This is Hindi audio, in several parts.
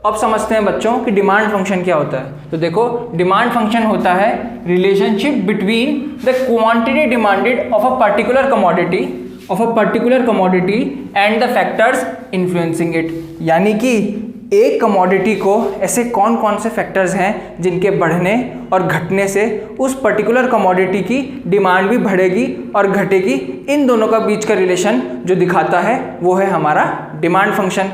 अब समझते हैं बच्चों कि डिमांड फंक्शन क्या होता है। तो देखो, डिमांड फंक्शन होता है relationship between the quantity demanded of a particular commodity and the factors influencing it. यानी कि एक कमोडिटी को ऐसे कौन कौन से फैक्टर्स हैं जिनके बढ़ने और घटने से उस पर्टिकुलर कमोडिटी की डिमांड भी बढ़ेगी और घटेगी, इन दोनों का बीच का रिलेशन जो दिखाता है वो है हमारा डिमांड फंक्शन।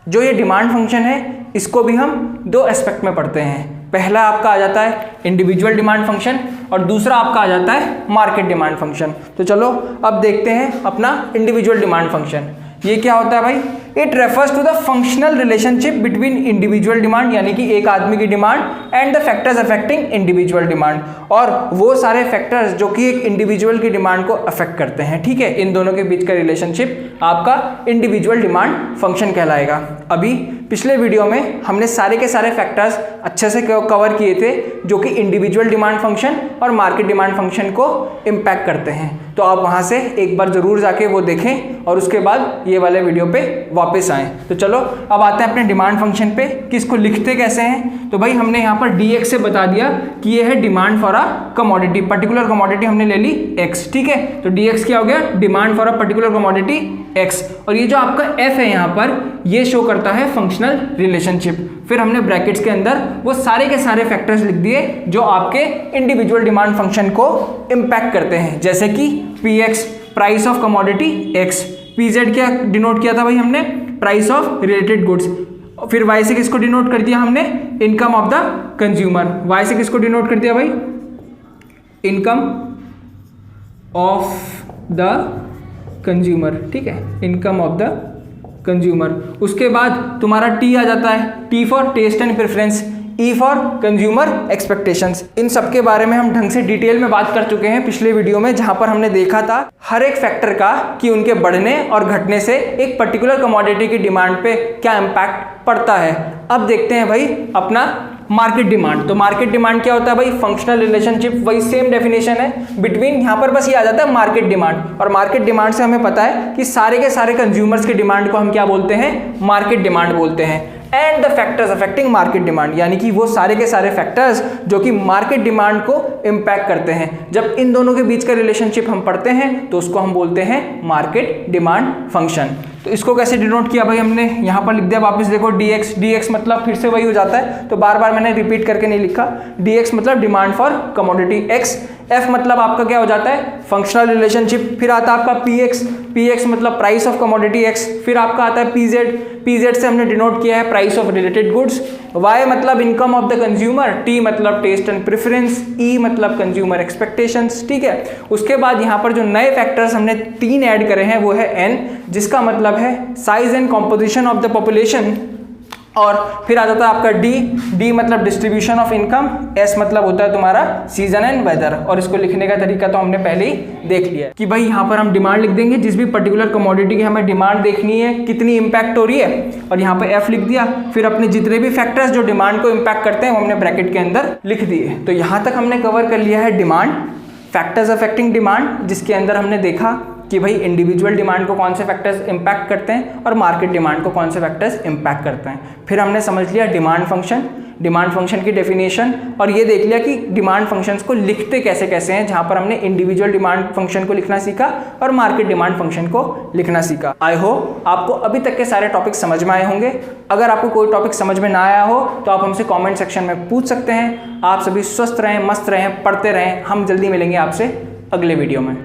जो ये डिमांड फंक्शन है इसको भी हम दो एस्पेक्ट में पढ़ते हैं। पहला आपका आ जाता है इंडिविजुअल डिमांड फंक्शन और दूसरा आपका आ जाता है मार्केट डिमांड फंक्शन। तो चलो अब देखते हैं अपना इंडिविजुअल डिमांड फंक्शन। ये क्या होता है भाई? It refers to the functional relationship between individual demand, यानी कि एक आदमी की demand and the factors affecting individual demand, और वो सारे फैक्टर्स जो कि एक इंडिविजुअल की डिमांड को अफेक्ट करते हैं। ठीक है, इन दोनों के बीच का रिलेशनशिप आपका इंडिविजुअल डिमांड फंक्शन कहलाएगा। अभी पिछले वीडियो में हमने सारे के सारे फैक्टर्स अच्छे से कवर किए थे जो कि इंडिविजुअल डिमांड फंक्शन और मार्केट डिमांड फंक्शन को इम्पैक्ट करते हैं। तो आप वहाँ से एक बार ज़रूर जाके वो देखें और उसके बाद ये वाले वीडियो पे वापस आएँ। तो चलो अब आते हैं अपने डिमांड फंक्शन पे कि इसको लिखते कैसे हैं। तो भाई हमने यहाँ पर dx से बता दिया कि ये है demand for a commodity, particular commodity हमने ले ली x। ठीक है, तो dx क्या हो गया? Demand for a particular commodity x। और ये जो आपका f है यहाँ पर, ये शो करता है फंक्शनल रिलेशनशिप। फिर हमने ब्रैकेट्स के अंदर वो सारे के सारे फैक्टर्स लिख दिए जो आपके इंडिविजुअल डिमांड फंक्शन को इम्पैक्ट करते हैं, जैसे कि px price of commodity x, pz क्या डिनोट किया था भाई हमने? Price of related goods. फिर y से किसको डिनोट कर दिया हमने? Income of the consumer. y से किसको डिनोट कर दिया भाई? Income of the consumer. ठीक है, इनकम ऑफ द कंज्यूमर। उसके बाद तुम्हारा T आ जाता है, T for test and preference, E for consumer expectations. इन सब के बारे में हम ढंग से डिटेल में बात कर चुके हैं पिछले वीडियो में, जहां पर हमने देखा था हर एक फैक्टर का कि उनके बढ़ने और घटने से एक पर्टिकुलर कमोडिटी की डिमांड पे क्या इम्पैक्ट पड़ता है। अब देखते हैं भाई अपना मार्केट डिमांड। तो मार्केट डिमांड क्या होता है भाई? फंक्शनल रिलेशनशिप, वही सेम डेफिनेशन है बिटवीन, यहाँ पर बस ये आ जाता है मार्केट डिमांड। और मार्केट डिमांड से हमें पता है कि सारे के सारे कंज्यूमर्स की डिमांड को हम क्या बोलते हैं? मार्केट डिमांड बोलते हैं। And the factors affecting market demand, यानी कि वो सारे के सारे फैक्टर्स जो कि मार्केट डिमांड को इम्पैक्ट करते हैं। जब इन दोनों के बीच का रिलेशनशिप हम पढ़ते हैं तो उसको हम बोलते हैं मार्केट डिमांड फंक्शन। तो इसको कैसे डिनोट किया भाई हमने? यहाँ पर लिख दिया, वापस देखो dx मतलब फिर से वही हो जाता है, तो बार बार मैंने रिपीट करके नहीं लिखा। dx मतलब demand for commodity x, f मतलब आपका क्या हो जाता है? Functional relationship. फिर आता है आपका px मतलब प्राइस ऑफ कमोडिटी x। फिर आपका आता है pz से हमने डिनोट किया है price of related goods. y मतलब income of the consumer, t मतलब टेस्ट एंड प्रेफरेंस, e मतलब कंज्यूमर एक्सपेक्टेशंस। ठीक है, उसके बाद यहाँ पर जो नए फैक्टर्स हमने 3 ऐड करे हैं वो है n, जिसका मतलब है size and composition of the population. और फिर आ जाता है आपका डी मतलब डिस्ट्रीब्यूशन ऑफ इनकम, एस मतलब होता है तुम्हारा सीजन एंड वेदर। और इसको लिखने का तरीका तो हमने पहले ही देख लिया कि भाई यहाँ पर हम डिमांड लिख देंगे, जिस भी पर्टिकुलर कमोडिटी की हमें डिमांड देखनी है कितनी इंपैक्ट हो रही है, और यहाँ पे एफ लिख दिया। फिर अपने जितने भी फैक्टर्स जो डिमांड को इम्पैक्ट करते हैं वो हमने ब्रैकेट के अंदर लिख दिए। तो यहाँ तक हमने कवर कर लिया है डिमांड, फैक्टर्स अफेक्टिंग डिमांड, जिसके अंदर हमने देखा कि भाई इंडिविजुअल डिमांड को कौन से फैक्टर्स इम्पैक्ट करते हैं और मार्केट डिमांड को कौन से फैक्टर्स इम्पैक्ट करते हैं। फिर हमने समझ लिया डिमांड फंक्शन की डेफिनेशन, और ये देख लिया कि डिमांड फंक्शंस को लिखते कैसे कैसे हैं, जहां पर हमने इंडिविजुअल डिमांड फंक्शन को लिखना सीखा और मार्केट डिमांड फंक्शन को लिखना सीखा। आई होप आपको अभी तक के सारे टॉपिक समझ में आए होंगे। अगर आपको कोई टॉपिक समझ में ना आया हो तो आप हमसे कॉमेंट सेक्शन में पूछ सकते हैं। आप सभी स्वस्थ रहें, मस्त रहें, पढ़ते रहें। हम जल्दी मिलेंगे आपसे अगले वीडियो में।